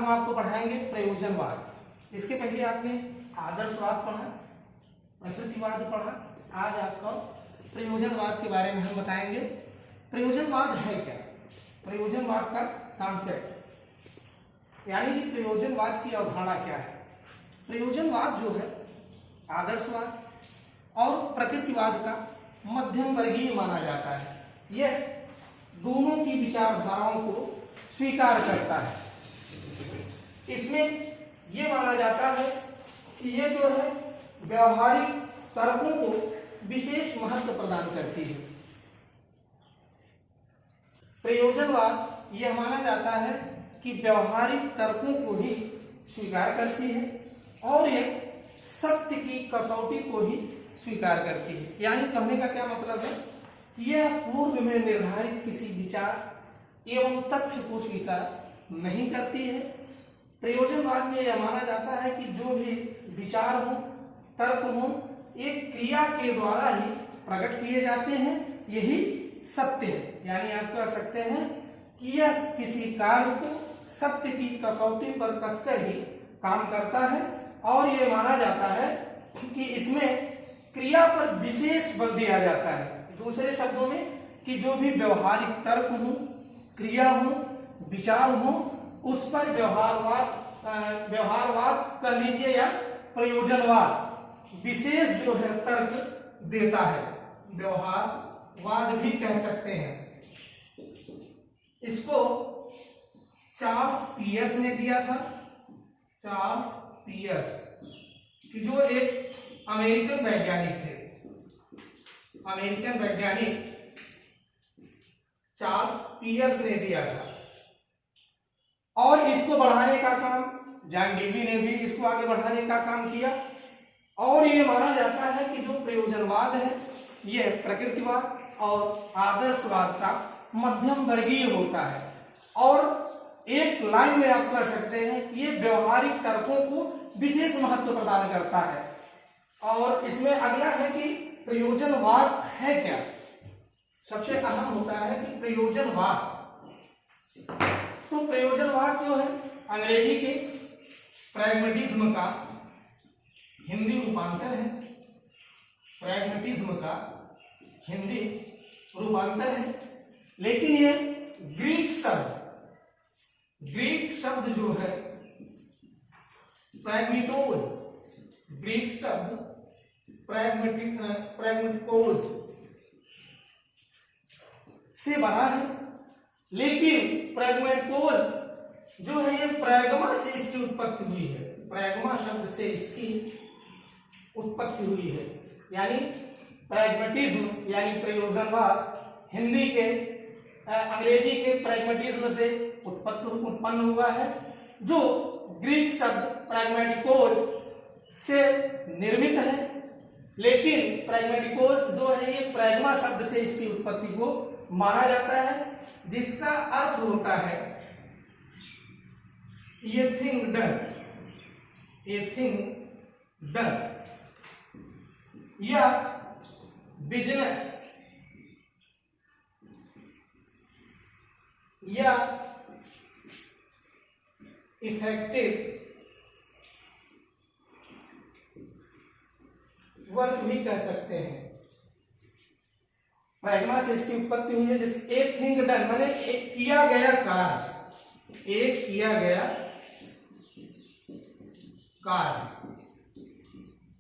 हम आपको पढ़ाएंगे प्रयोजनवाद। इसके पहले आपने आदर्शवाद पढ़ा, प्रकृतिवाद पढ़ा, आज आपको प्रयोजनवाद के बारे में हम बताएंगे। प्रयोजनवाद है क्या? प्रयोजनवाद का कॉन्सेप्ट यानी कि प्रयोजनवाद की अवधारणा क्या है। प्रयोजनवाद जो है आदर्शवाद और प्रकृतिवाद का मध्यम वर्गीय माना जाता है। यह दोनों की विचारधाराओं को स्वीकार करता है। इसमें यह माना जाता है कि यह जो है व्यवहारिक तर्कों को विशेष महत्व प्रदान करती है। प्रयोजनवाद यह माना जाता है कि व्यवहारिक तर्कों को ही स्वीकार करती है और यह सत्य की कसौटी को ही स्वीकार करती है। यानी कहने का क्या मतलब है कि यह पूर्व में निर्धारित किसी विचार एवं तथ्य को स्वीकार नहीं करती है। प्रयोजनवाद में यह माना जाता है कि जो भी विचार हो, तर्क हो, एक क्रिया के द्वारा ही प्रकट किए जाते हैं, यही सत्य है। यानी आप कह सकते हैं कि यह किसी कार्य को सत्य की कसौटी पर कसकर ही काम करता है और यह माना जाता है कि इसमें क्रिया पर विशेष बल दिया जाता है। दूसरे शब्दों में कि जो भी व्यवहारिक तर्क हो, क्रिया हो, विचार हो, उस पर व्यवहारवाद कह लीजिए या प्रयोजनवाद विशेष जो है तर्क देता है। व्यवहारवाद भी कह सकते हैं। इसको चार्ल्स पियर्स ने दिया था। चार्ल्स पियर्स कि जो एक अमेरिकन वैज्ञानिक थे। अमेरिकन वैज्ञानिक चार्ल्स पियर्स ने दिया था और इसको बढ़ाने का काम जॉन डेवी ने भी इसको आगे बढ़ाने का काम किया। और ये माना जाता है कि जो प्रयोजनवाद है यह प्रकृतिवाद और आदर्शवाद का मध्यम वर्गीय होता है और एक लाइन में आप कह सकते हैं कि ये व्यवहारिक तर्कों को विशेष महत्व प्रदान करता है। और इसमें अगला है कि प्रयोजनवाद है क्या। सबसे अहम होता है कि प्रयोजनवाद। तो प्रयोजनवाद जो है अंग्रेजी के प्रैग्मेटिज्म का हिंदी रूपांतर है। प्रैग्मेटिज्म का हिंदी रूपांतर है, लेकिन ये ग्रीक शब्द जो है प्रैग्मेटोस, ग्रीक शब्द प्रैग्मेटिकोस से बना है। लेकिन प्रैग्मेटोस जो है ये प्रैग्मा से इसकी उत्पत्ति हुई है। प्रैग्मा शब्द से इसकी उत्पत्ति हुई है। यानी प्रैग्मेटिज्म यानी प्रयोजनवाद हिंदी के अंग्रेजी के प्रैग्मेटिज्म से उत्पन्न हुआ है, जो ग्रीक शब्द प्रैग्मेटिकोस से निर्मित है। लेकिन प्रैग्मेटिकोस जो है ये प्रैग्मा शब्द से इसकी उत्पत्ति को माना जाता है, जिसका अर्थ होता है ये थिंग डन, ये थिंग डन या बिजनेस या इफेक्टिव वर्क भी कह सकते हैं। प्रैग्मा से इसकी उत्पत्ति हुई है। जिस एक थिंग डन माने एक किया गया कार्य, एक किया गया कार्य,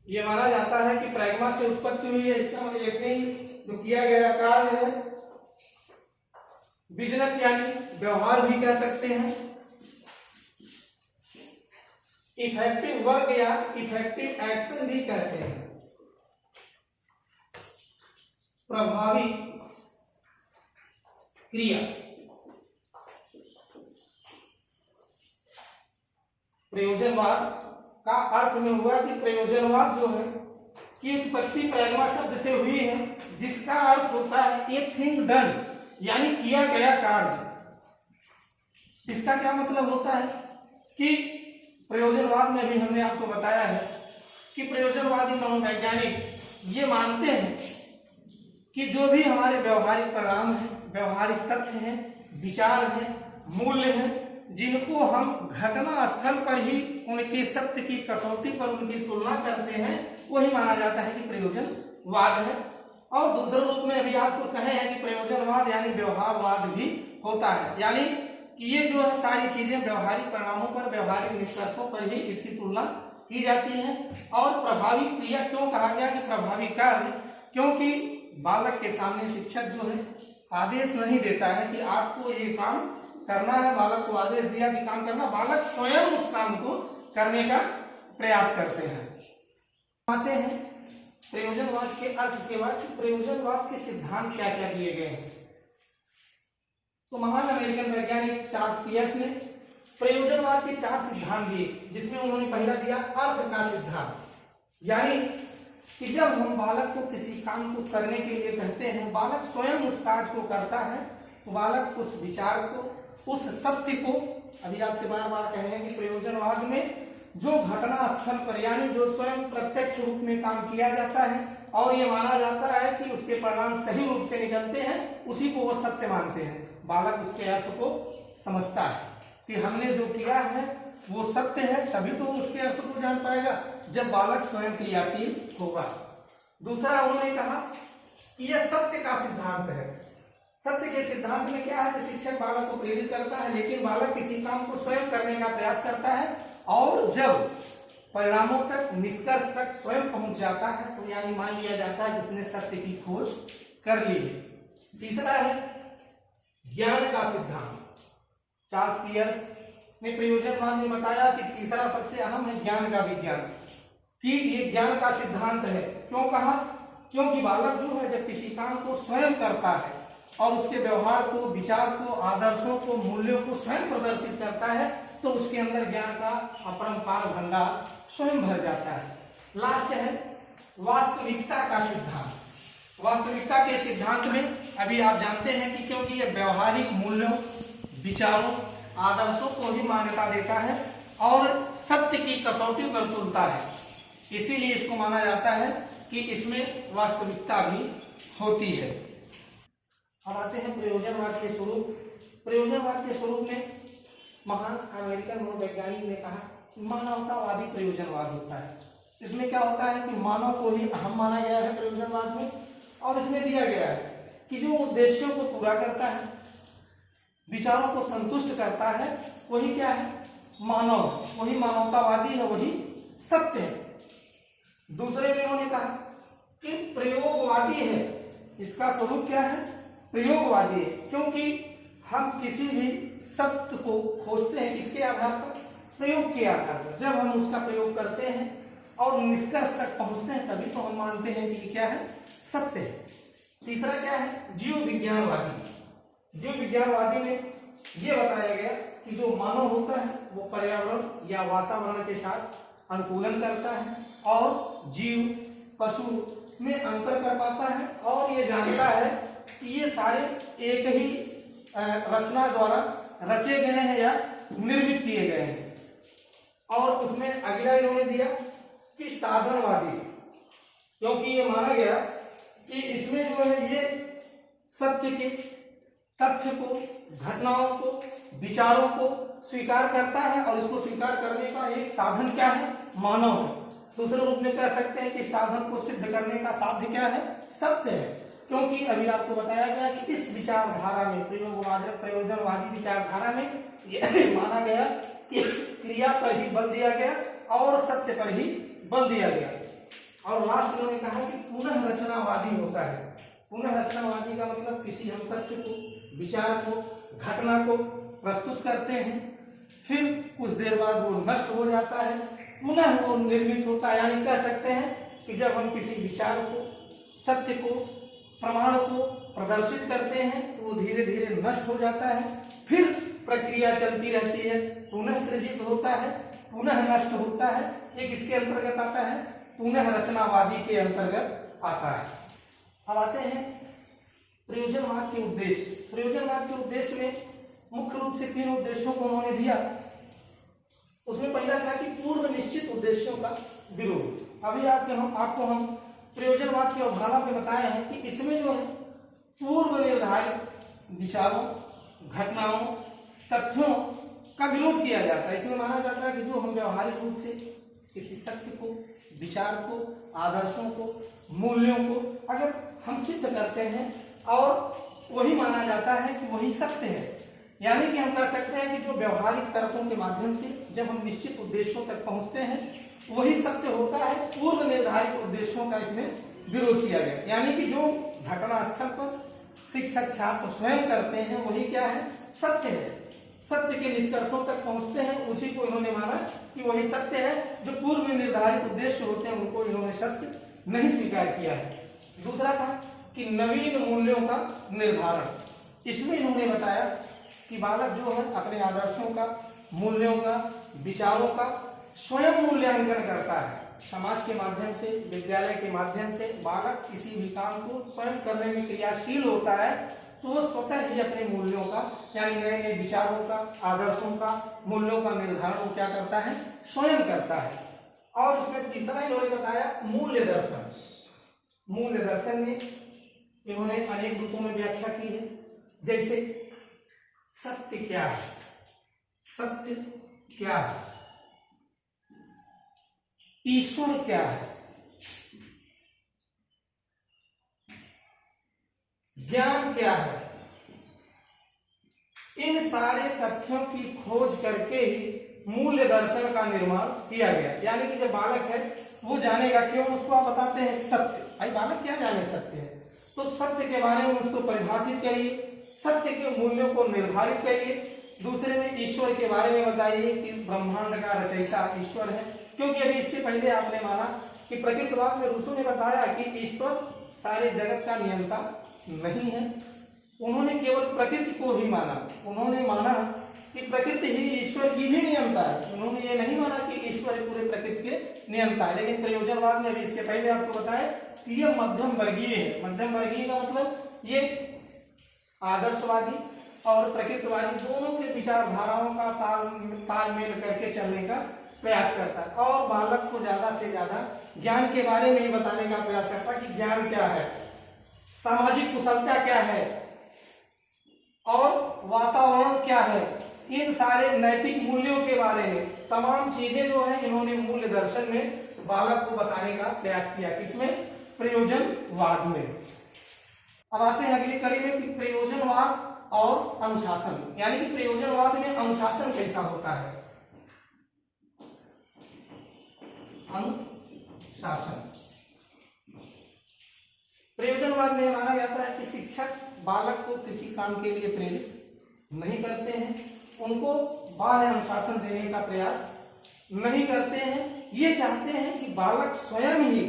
ये माना जाता है कि प्रैग्मा से उत्पत्ति हुई है। इसका मतलब एक थिंग जो किया गया कार्य है। बिजनेस यानी व्यवहार भी कह सकते हैं। इफेक्टिव वर्क या इफेक्टिव एक्शन भी कहते हैं। प्रभावी क्रिया। प्रयोजनवाद का अर्थ में हुआ कि प्रयोजनवाद जो है की उत्पत्ति प्रैग्मा शब्द से हुई है, जिसका अर्थ होता है ए थिंग डन यानी किया गया कार्य। इसका क्या मतलब होता है कि प्रयोजनवाद में भी हमने आपको बताया है कि प्रयोजनवादी मनोवैज्ञानिक ये मानते हैं कि जो भी हमारे व्यवहारिक परिणाम है, व्यवहारिक तथ्य हैं, विचार हैं, मूल्य हैं, जिनको हम घटना स्थल पर ही उनके सत्य की कसौटी पर उनकी तुलना करते हैं, वही माना जाता है कि प्रयोजनवाद है। और दूसरे रूप में अभी आपको कहे हैं कि प्रयोजनवाद यानी व्यवहारवाद भी होता है, यानी कि ये जो है सारी चीजें व्यवहारिक परिणामों पर, व्यवहारिक निष्कर्षों पर ही इसकी तुलना की जाती है। और प्रभावी क्रिया क्यों कहा गया कि प्रभावी कार्य, क्योंकि बालक के सामने शिक्षक जो है आदेश नहीं देता है कि आपको ये काम करना है, बालक को आदेश दिया कि काम करना, बालक स्वयं उस काम को करने का प्रयास करते हैं। आते हैं प्रयोजनवाद के अर्थ के बाद, प्रयोजनवाद के सिद्धांत क्या क्या दिए गए हैं। तो महान अमेरिकन वैज्ञानिक चार्ल्स पियर्स ने प्रयोजनवाद के 4 सिद्धांत दिए, जिसमें उन्होंने पहला दिया अर्थ का सिद्धांत, यानी कि जब हम बालक को किसी काम को करने के लिए कहते हैं, बालक स्वयं उस कार्य को करता है, तो बालक उस विचार को, उस सत्य को, अभी आपसे बार बार कहे हैं कि प्रयोजनवाद में जो घटना स्थल पर यानी जो स्वयं प्रत्यक्ष रूप में काम किया जाता है और ये माना जाता है कि उसके परिणाम सही रूप से निकलते हैं, उसी को वो सत्य मानते हैं। बालक उसके अर्थ को समझता है कि हमने जो किया है वो सत्य है, तभी तो उसके अर्थ को जान पाएगा जब बालक स्वयं क्रियाशील होगा। दूसरा उन्होंने कहा कि यह सत्य का सिद्धांत है। सत्य के सिद्धांत में क्या है कि शिक्षक बालक को प्रेरित करता है, लेकिन बालक किसी काम को स्वयं करने का प्रयास करता है और जब परिणामों तक, निष्कर्ष तक स्वयं पहुंच जाता है तो यानी मान लिया जाता है कि उसने सत्य की खोज कर ली है। तीसरा है ज्ञान का सिद्धांत। चार्ल्स पियर्स ने प्रयोजनवाद में बताया कि तीसरा सबसे अहम है ज्ञान का विज्ञान, कि ये ज्ञान का सिद्धांत है। क्यों कहा? क्योंकि बालक जो है जब किसी काम को स्वयं करता है और उसके व्यवहार को, विचार को, आदर्शों को, मूल्यों को स्वयं प्रदर्शित करता है, तो उसके अंदर ज्ञान का अपरंपार भंडार स्वयं भर जाता है। लास्ट है वास्तविकता का सिद्धांत। वास्तविकता के सिद्धांत में अभी आप जानते हैं कि क्योंकि यह व्यवहारिक मूल्यों, विचारों, आदर्शों को ही मान्यता देता है और सत्य की कसौटी पर तुलता है, इसीलिए इसको माना जाता है कि इसमें वास्तविकता भी होती है। अब आते हैं प्रयोजनवाद के स्वरूप। प्रयोजनवाद के स्वरूप में महान अमेरिकन मनोवैज्ञानिक ने कहा मानवतावादी प्रयोजनवाद होता है। इसमें क्या होता है कि मानव को ही अहम माना गया है प्रयोजनवाद में, और इसमें दिया गया है कि जो उद्देश्यों को पूरा करता है, विचारों को संतुष्ट करता है, वही क्या है? मानव, वही मानवतावादी है, वही सत्य है। दूसरे में उन्होंने कहा कि प्रयोगवादी है। इसका स्वरूप क्या है? प्रयोगवादी है, क्योंकि हम किसी भी सत्य को खोजते हैं इसके आधार पर, प्रयोग के आधार पर। जब हम उसका प्रयोग करते हैं और निष्कर्ष तक पहुंचते हैं, तभी तो हम मानते हैं कि क्या है? सत्य है। तीसरा क्या है? जीव विज्ञानवादी। जीव विज्ञानवादी में यह बताया गया कि जो मानव होता है वो पर्यावरण या वातावरण के साथ अनुकूलन करता है और जीव, पशु में अंतर कर पाता है और ये जानता है कि ये सारे एक ही रचना द्वारा रचे गए हैं या निर्मित किए गए हैं। और उसमें अगला इन्होंने दिया कि साधनवादी, क्योंकि ये माना गया कि इसमें जो है ये सत्य के, तथ्य को, घटनाओं को, विचारों को स्वीकार करता है और इसको स्वीकार करने का एक साधन क्या है? मानव है। दूसरे रूप में कह सकते हैं कि साधन को सिद्ध करने का साध्य क्या है? सत्य है। क्योंकि अभी आपको बताया गया कि इस विचारधारा में, प्रयोजनवादी विचारधारा में यह माना गया कि क्रिया पर ही बल दिया गया और सत्य पर ही बल दिया गया। और लास्ट उन्होंने कहा कि पुनः रचनावादी होता है। पुनः रचनावादी का मतलब किसी हम तथ्य को, विचार को, घटना को प्रस्तुत करते हैं, फिर कुछ देर बाद वो नष्ट हो जाता है, पुनः वो निर्मित होता है। यानी कह सकते हैं कि जब हम किसी विचार को, सत्य को, प्रमाण को प्रदर्शित करते हैं तो वो धीरे धीरे नष्ट हो जाता है, फिर प्रक्रिया चलती रहती है, पुनः सृजित होता है, पुनः नष्ट होता है। एक इसके अंतर्गत आता है, पुनः रचनावादी के अंतर्गत आता है। अब आते हैं प्रयोजनवाद के उद्देश्य। प्रयोजनवाद के उद्देश्य में मुख्य रूप से 3 उद्देश्यों को उन्होंने दिया। उसमें पहला था कि पूर्व निश्चित उद्देश्यों का विरोध। अभी आपको हम प्रयोजनवाद की अवधारणा पे बताए हैं कि इसमें जो है पूर्व निर्धारित विचारों, घटनाओं, तथ्यों का विरोध किया जाता है। इसमें माना जाता है कि जो हम व्यवहारिक रूप से किसी सत्य को, विचार को, आदर्शों को, मूल्यों को अगर हम सिद्ध करते हैं और वही माना जाता है कि वही सत्य है, यानी कि हम कह सकते हैं कि जो व्यवहारिक तर्कों के माध्यम से जब हम निश्चित उद्देश्यों तक पहुंचते हैं वही सत्य होता है। पूर्व निर्धारित उद्देश्यों का इसमें विरोध किया गया, यानी कि जो घटना स्थल पर शिक्षक छात्र स्वयं करते हैं वही क्या है, सत्य है। सत्य के निष्कर्षों तक पहुंचते हैं, उसी को इन्होंने माना कि वही सत्य है। जो पूर्व में निर्धारित उद्देश्य होते हैं उनको इन्होंने सत्य नहीं स्वीकार किया है। दूसरा था कि नवीन मूल्यों का निर्धारण। इसमें इन्होंने बताया कि बालक जो है अपने आदर्शों का, मूल्यों का, विचारों का स्वयं मूल्यांकन करता है। समाज के माध्यम से, विद्यालय के माध्यम से बालक किसी भी काम को स्वयं करने में क्रियाशील होता है, तो वो स्वतः ही अपने मूल्यों का, यानी नए नए विचारों का, आदर्शों का, मूल्यों का निर्धारण वो क्या करता है, स्वयं करता है। और इसमें तीसरा इन्होंने बताया मूल्य दर्शन। मूल्य दर्शन में इन्होंने अनेक रूपों में व्याख्या की है, जैसे सत्य क्या है, सत्य क्या है, ईश्वर क्या है, ज्ञान क्या है। इन सारे तथ्यों की खोज करके ही मूल्य दर्शन का निर्माण किया गया। यानी कि जब बालक है वो जानेगा, क्यों उसको आप बताते हैं सत्य, भाई बालक क्या जाने सत्य है, तो सत्य के बारे में उसको परिभाषित करिए, सत्य के मूल्यों को निर्धारित करिए। दूसरे में ईश्वर के बारे में बताइए कि ब्रह्मांड का रचयिता ईश्वर है, क्योंकि अभी इसके पहले आपने माना कि प्रकृतिवाद में ऋषियों ने बताया कि ईश्वर सारे जगत का नियंता नहीं है। उन्होंने केवल प्रकृति को ही माना, उन्होंने माना कि प्रकृति ही ईश्वर की भी नियंता है। उन्होंने ये नहीं माना कि ईश्वर पूरे प्रकृति के नियंता है। लेकिन प्रयोजनवाद में अभी इसके पहले आपको बताया कि यह मध्यम वर्गीय है। मध्यम वर्गीय का मतलब ये आदर्शवादी और प्रकृतिवादी दोनों के विचारधाराओं का तालमेल करके चलने का प्रयास करता है, और बालक को ज्यादा से ज्यादा ज्ञान के बारे में ही बताने का प्रयास करता है कि ज्ञान क्या है, सामाजिक कुशलता क्या है और वातावरण क्या है। इन सारे नैतिक मूल्यों के बारे में तमाम चीजें जो है इन्होंने मूल्य दर्शन में बालक को बताने का प्रयास किया। किसमें, प्रयोजनवाद में। अब आते हैं अगली कड़ी में कि प्रयोजनवाद और अनुशासन, यानी कि प्रयोजनवाद में अनुशासन कैसा होता है। अनुशासन, प्रयोजनवाद में माना जाता है कि शिक्षक बालक को किसी काम के लिए प्रेरित नहीं करते हैं, उनको बाह्य अनुशासन देने का प्रयास नहीं करते हैं। ये चाहते हैं कि बालक स्वयं ही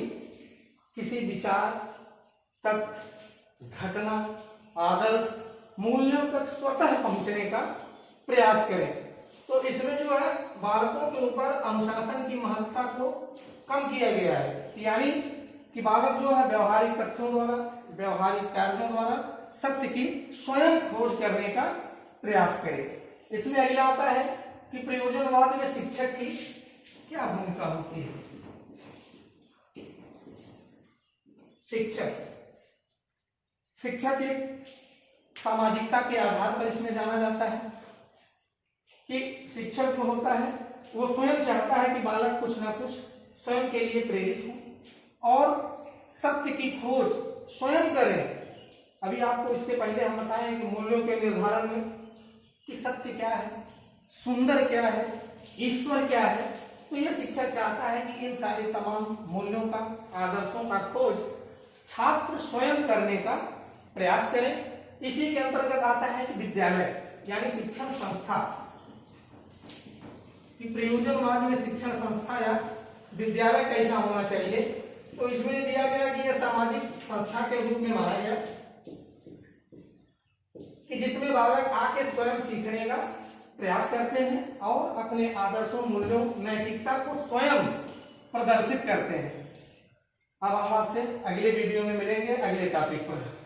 किसी विचार, तत्व, घटना, आदर्श, मूल्यों तक स्वतः पहुंचने का प्रयास करें। तो इसमें जो है बालकों के ऊपर अनुशासन की महत्ता को कम किया गया है, यानी कि बालक जो है व्यवहारिक तथ्यों द्वारा, व्यवहारिक कार्यों द्वारा सत्य की स्वयं खोज करने का प्रयास करे। इसमें अगला आता है कि प्रयोजनवाद में शिक्षक की क्या भूमिका होती है। शिक्षक एक सामाजिकता के आधार पर इसमें जाना जाता है कि शिक्षक जो होता है वो स्वयं चाहता है कि बालक कुछ ना कुछ स्वयं के लिए प्रेरित हो और सत्य की खोज स्वयं करें। अभी आपको इसके पहले हम बताए कि मूल्यों के निर्धारण में कि सत्य क्या है, सुंदर क्या है, ईश्वर क्या है। तो ये शिक्षक चाहता है कि इन सारे तमाम मूल्यों का, आदर्शों का खोज छात्र स्वयं करने का प्रयास करें। इसी के अंतर्गत आता है कि विद्यालय यानी शिक्षण संस्था, कि प्रयोजनवाद में शिक्षण संस्था या विद्यालय कैसा होना चाहिए। तो इसमें दिया गया कि यह सामाजिक संस्था के रूप में माना गया कि जिसमें बालक आके स्वयं सीखने का प्रयास करते हैं और अपने आदर्शों, मूल्यों, नैतिकता को स्वयं प्रदर्शित करते हैं। अब हम आपसे अगले वीडियो में मिलेंगे अगले टॉपिक पर।